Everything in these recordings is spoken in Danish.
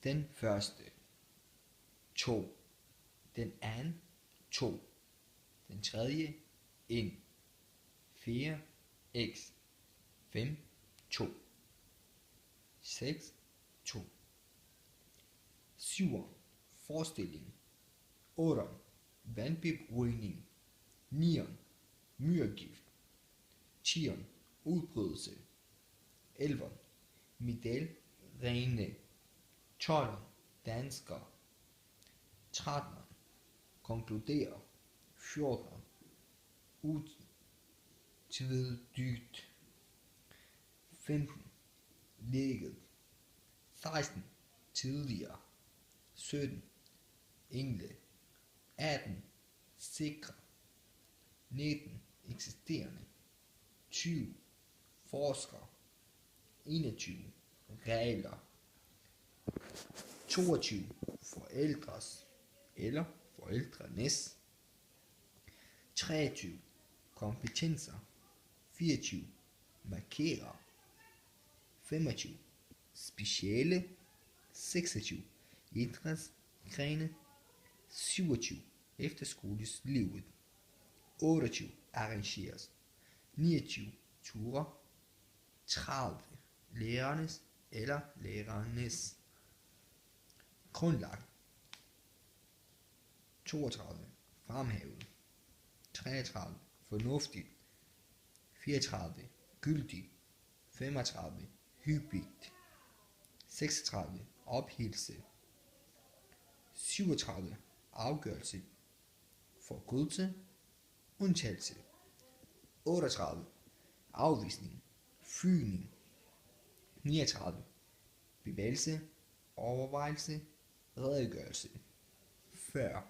Den første. 2. Den anden. 2. Den tredje. 1. 4. X. 5. 2. 6. 2. 7. Forestilling. 8. Vandbebrydning. 9. Myrgift. 10. Udbrydelse. 11. Medalrene. 12. Dansker. 13. Konkludere. 14. Utvetydigt. 15. Lægget. 16. Tidligere. 17. Engle. 18. Sikre. 19. Eksisterende. 20. Forsker. 21. Regler. 22. Forældres eller forældrenes. 23. Kompetencer. 24. Markere. 25. Speciale. 26. Idrætsgrene. 27. Efterskoleslivet. 28. Arrangeres. 29. Ture. 30. Lærernes eller lærernes. Grundlag. 32. Fremhævet. 33. Fornuftigt. 34. Gyldigt. 35. Hyppigt. 36. Ophilse. 37. Afgørelse. Forgodelse. Undtagelse. 38. Afvisning. Fygning. 39. Bevægelse. Overvejelse. Redegørelse. 40.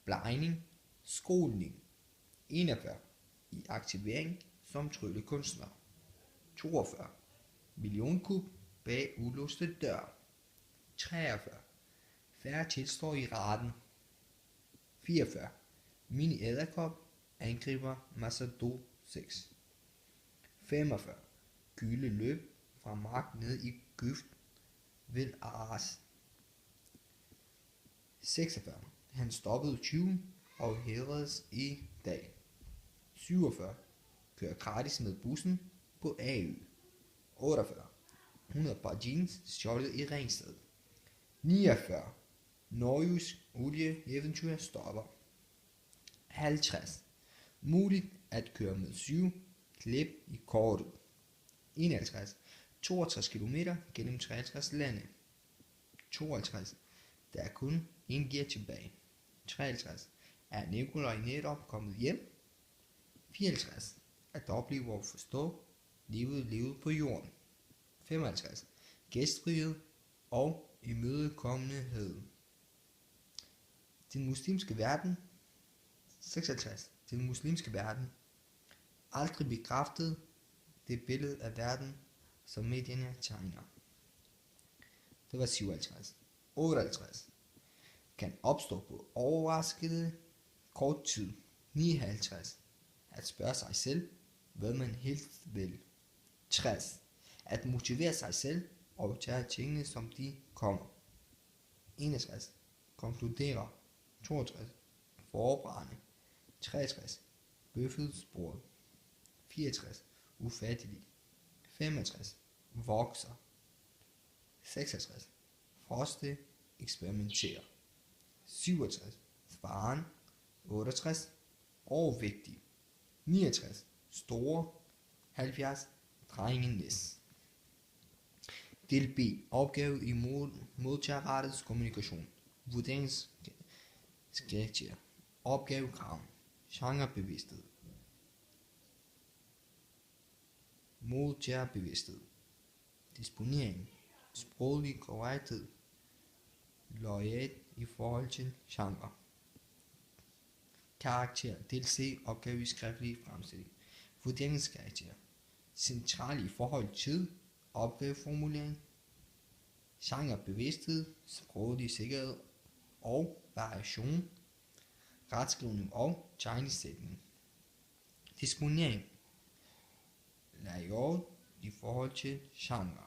Blegning. Skoling. 41. I aktivering som tryllekunstner. 42. Millionkub bag ulåste dør. 43. Færre tilstår i retten. 44. Mini edderkop angriber Masado 6. 45. Gylde løb fra mark ned i Gyft ved Aras. 46. Han stoppede tyven og hædredes i dag. 47. Kører gratis med bussen på AØ. 48. 100 par jeans stjålet i Ringsted. 49. Norges olieeventyr stopper. 50. Muligt at køre med 7 klip i kortet. 51. 62 km gennem 53 lande. 52. Der er kun en gear tilbage. 53. Er Nikolaj netop kommet hjem? 54. At opleve og forstå livet levet på jorden. 55. Gæstfrihed og imødekommenhed. Den muslimske verden. 56. Den muslimske verden aldrig bekræftede det billede af verden, som medierne tegner. Det var 57. 58. Kan opstå på overraskende kort tid. 59. At spørge sig selv, hvad man helst vil. 60. At motivere sig selv og tage tingene, som de kommer. 61. Konkludere. 62. Forbrænde. 63. Bøffet sporet. 64. Ufattelig. 65. Vokser. 66. Froste eksperimenterer. 67. Faren. 68. Overvægtig. 69. Store. 70. Drengenes. Del B. Opgave i modtagerrettets kommunikation. Vurderingskriterier. Opgavekrav. Genrebevidsthed. Modtagerbevidsthed. Disponering. Sproglig korrekthed. Loyal i forhold til genre. Karakter. Del C. Opgave i skriftlig fremstilling. Vurderingskarakter. Central i forhold til opgaveformulering. Genrebevidsthed. Sproglig sikkerhed og variation. Retskrivning og tegnesætning. Disponering. Layout i forhold til genre.